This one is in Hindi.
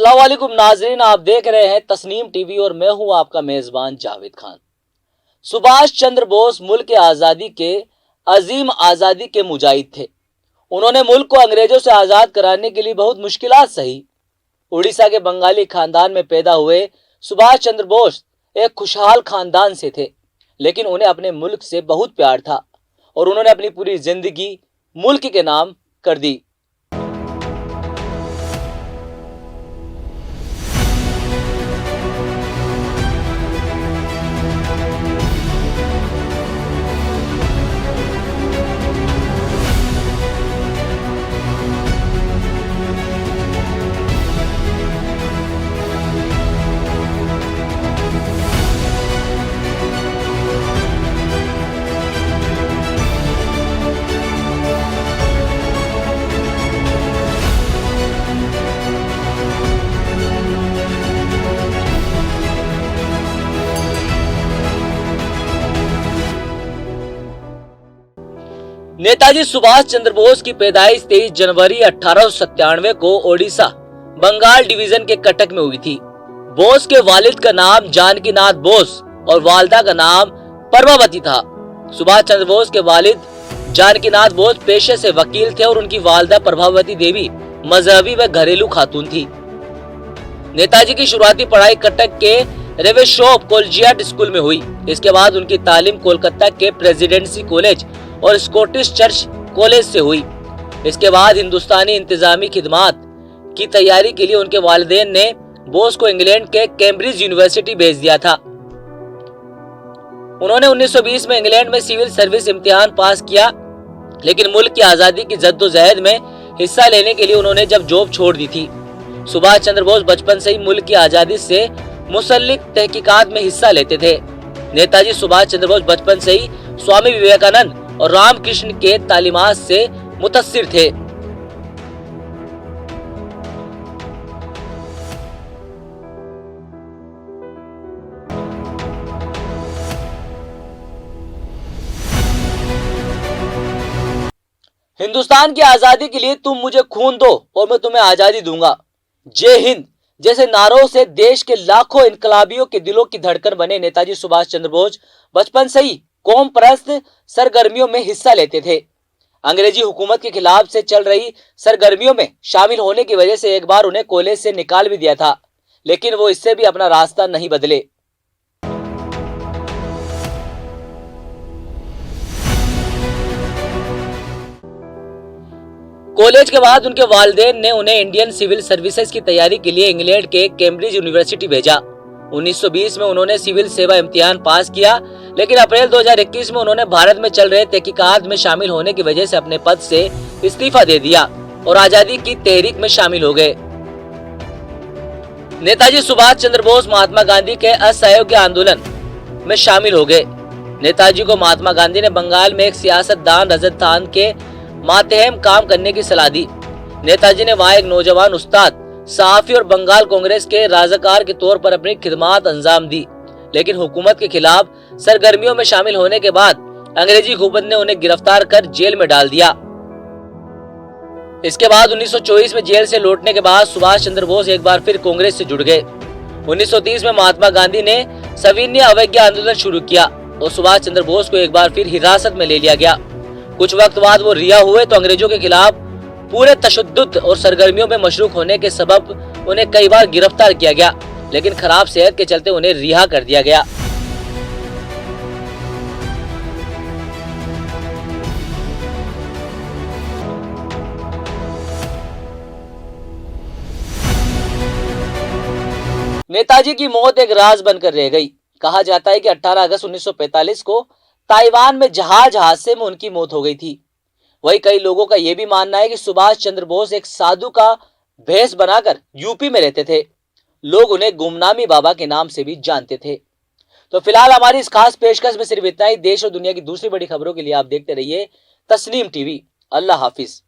अस्सलाम वालेकुम नाजरीन, आप देख रहे हैं तस्नीम टीवी और मैं हूं आपका मेजबान जावेद खान। सुभाष चंद्र बोस मुल्क के आज़ादी के अजीम आज़ादी के मुजाहिद थे। उन्होंने मुल्क को अंग्रेजों से आज़ाद कराने के लिए बहुत मुश्किलात सही। उड़ीसा के बंगाली खानदान में पैदा हुए सुभाष चंद्र बोस एक खुशहाल खानदान से थे, लेकिन उन्हें अपने मुल्क से बहुत प्यार था और उन्होंने अपनी पूरी जिंदगी मुल्क के नाम कर दी। नेताजी सुभाष चंद्र बोस की पैदाइश 23 जनवरी 1897 को ओडिशा बंगाल डिवीजन के कटक में हुई थी। बोस के वालिद का नाम जानकीनाथ बोस और वालदा का नाम परमावती था। सुभाष चंद्र बोस के वालिद जानकीनाथ बोस पेशे से वकील थे और उनकी वालदा प्रभावती देवी मजहबी व घरेलू खातून थी। नेताजी की शुरुआती पढ़ाई कटक के रेवेशोप कॉलेजिएट स्कूल में हुई। इसके बाद उनकी तालीम कोलकाता के प्रेसिडेंसी कॉलेज और स्कॉटिश चर्च कॉलेज से हुई। इसके बाद हिंदुस्तानी इंतजामी खिदमात की तैयारी के लिए उनके वालिदैन ने बोस को इंग्लैंड के कैम्ब्रिज यूनिवर्सिटी भेज दिया था। उन्होंने 1920 में इंग्लैंड में सिविल सर्विस इम्तिहान पास किया, लेकिन मुल्क की आजादी की जद्दोजहद में हिस्सा लेने के लिए उन्होंने जब जॉब छोड़ दी थी। सुभाष चंद्र बोस बचपन से ही मुल्क की आजादी से मुसल्लिक तहकीकात में हिस्सा लेते थे। नेताजी सुभाष चंद्र बोस बचपन से ही स्वामी विवेकानंद और रामकृष्ण के तालीमात से मुतस्सिर थे। हिंदुस्तान की आजादी के लिए तुम मुझे खून दो और मैं तुम्हें आजादी दूंगा, जय हिंद जैसे नारों से देश के लाखों इनकलाबियों के दिलों की धड़कन बने नेताजी सुभाष चंद्र बोस बचपन से ही कौम परस्त सरगर्मियों में हिस्सा लेते थे। अंग्रेजी हुकूमत के खिलाफ से चल रही सरगर्मियों में शामिल होने की वजह से एक बार उन्हें कॉलेज से निकाल भी दिया था, लेकिन वो इससे भी अपना रास्ता नहीं बदले। कॉलेज के बाद उनके वालिदैन ने उन्हें इंडियन सिविल सर्विसेज की तैयारी के लिए इंग्लैंड के कैम्ब्रिज यूनिवर्सिटी भेजा। 1920 में उन्होंने सिविल सेवा इम्तिहान पास किया, लेकिन अप्रैल 2021 में उन्होंने भारत में चल रहे तहकीकात में शामिल होने की वजह से अपने पद से इस्तीफा दे दिया और आजादी की तहरीक में शामिल हो गए। नेताजी सुभाष चंद्र बोस महात्मा गांधी के असहयोग आंदोलन में शामिल हो गए। नेताजी को महात्मा गांधी ने बंगाल में एक सियासतदान रजत खान के मातहम काम करने की सलाह दी। नेताजी ने वहां एक नौजवान उस्ताद, सहाफी और बंगाल कांग्रेस के राजाकार के तौर पर अपनी खिदमात अंजाम दी, लेकिन हुकूमत के खिलाफ सरगर्मियों में शामिल होने के बाद अंग्रेजी हुकूमत ने उन्हें गिरफ्तार कर जेल में डाल दिया। इसके बाद 1924 में जेल से लौटने के बाद सुभाष चंद्र बोस एक बार फिर कांग्रेस से जुड़ गए। 1930 में महात्मा गांधी ने सविनय अवज्ञा आंदोलन शुरू किया और सुभाष चंद्र बोस को एक बार फिर हिरासत में ले लिया गया। कुछ वक्त बाद वो रिहा हुए तो अंग्रेजों के खिलाफ पूरे तशद्दुद और सरगर्मियों में मशरूक होने के सबब उन्हें कई बार गिरफ्तार किया गया, लेकिन खराब सेहत के चलते उन्हें रिहा कर दिया गया। नेताजी की मौत एक राज बनकर रह गई। कहा जाता है कि 18 अगस्त 1945 को ताइवान में जहाज हादसे में उनकी मौत हो गई थी। वही कई लोगों का यह भी मानना है कि सुभाष चंद्र बोस एक साधु का भेष बनाकर यूपी में रहते थे। लोग उन्हें गुमनामी बाबा के नाम से भी जानते थे। तो फिलहाल हमारी इस खास पेशकश में सिर्फ इतना ही। देश और दुनिया की दूसरी बड़ी खबरों के लिए आप देखते रहिए तस्नीम टीवी। अल्लाह हाफिज।